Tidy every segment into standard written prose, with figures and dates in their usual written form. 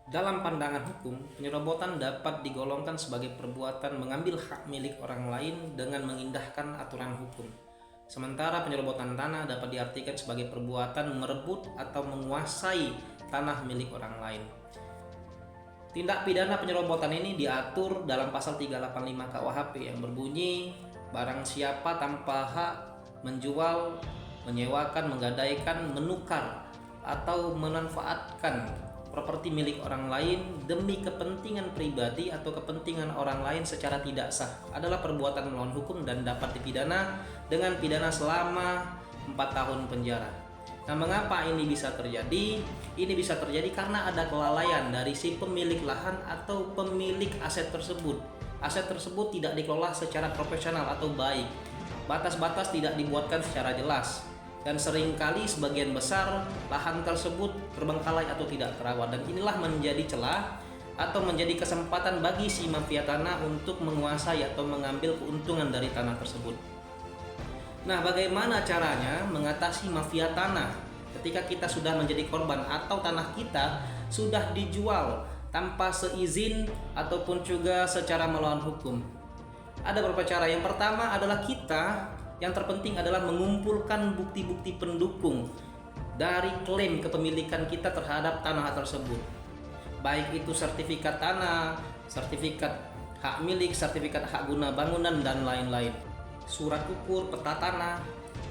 Dalam pandangan hukum, penyerobotan dapat digolongkan sebagai perbuatan mengambil hak milik orang lain dengan mengindahkan aturan hukum. Sementara penyerobotan tanah dapat diartikan sebagai perbuatan merebut atau menguasai tanah milik orang lain. Tindak pidana penyerobotan ini diatur dalam pasal 385 KUHP yang berbunyi, barang siapa tanpa hak menjual, menyewakan, menggadaikan, menukar, atau memanfaatkan properti milik orang lain demi kepentingan pribadi atau kepentingan orang lain secara tidak sah adalah perbuatan melawan hukum dan dapat dipidana dengan pidana selama 4 tahun penjara. Nah, mengapa ini bisa terjadi? Ini bisa terjadi karena ada kelalaian dari si pemilik lahan atau pemilik aset tersebut. Aset tersebut tidak dikelola secara profesional atau baik. Batas-batas tidak dibuatkan secara jelas. Dan seringkali sebagian besar lahan tersebut terbengkalai atau tidak terawat, dan inilah menjadi celah atau menjadi kesempatan bagi si mafia tanah untuk menguasai atau mengambil keuntungan dari tanah tersebut. Nah, bagaimana caranya mengatasi mafia tanah ketika kita sudah menjadi korban atau tanah kita sudah dijual tanpa seizin ataupun juga secara melawan hukum? Ada beberapa cara. Yang pertama adalah yang terpenting adalah mengumpulkan bukti-bukti pendukung dari klaim kepemilikan kita terhadap tanah tersebut. Baik itu sertifikat tanah, sertifikat hak milik, sertifikat hak guna bangunan, dan lain-lain. Surat ukur, peta tanah,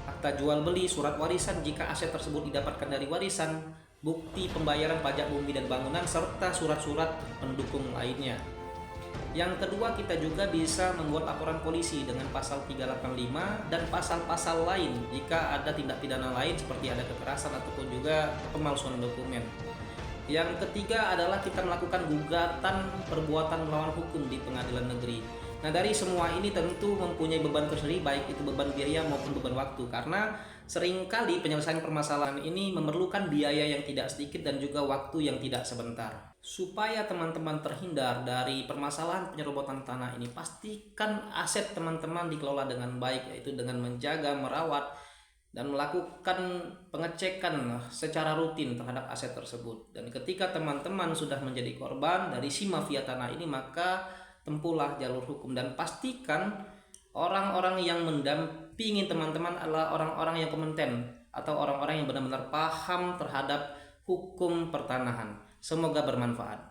akta jual beli, surat warisan jika aset tersebut didapatkan dari warisan, bukti pembayaran pajak bumi dan bangunan, serta surat-surat pendukung lainnya. Yang kedua, kita juga bisa membuat laporan polisi dengan pasal 385 dan pasal-pasal lain jika ada tindak pidana lain seperti ada kekerasan ataupun juga pemalsuan dokumen. Yang ketiga adalah kita melakukan gugatan perbuatan melawan hukum di pengadilan negeri. Nah, dari semua ini tentu mempunyai beban tersendiri, baik itu beban biaya maupun beban waktu, karena seringkali penyelesaian permasalahan ini memerlukan biaya yang tidak sedikit dan juga waktu yang tidak sebentar. Supaya teman-teman terhindar dari permasalahan penyerobotan tanah ini, pastikan aset teman-teman dikelola dengan baik, yaitu dengan menjaga, merawat, dan melakukan pengecekan secara rutin terhadap aset tersebut. Dan ketika teman-teman sudah menjadi korban dari si mafia tanah ini, maka tempuhlah jalur hukum dan pastikan orang-orang yang mendampingi teman-teman adalah orang-orang yang kompeten atau orang-orang yang benar-benar paham terhadap hukum pertanahan. Semoga bermanfaat.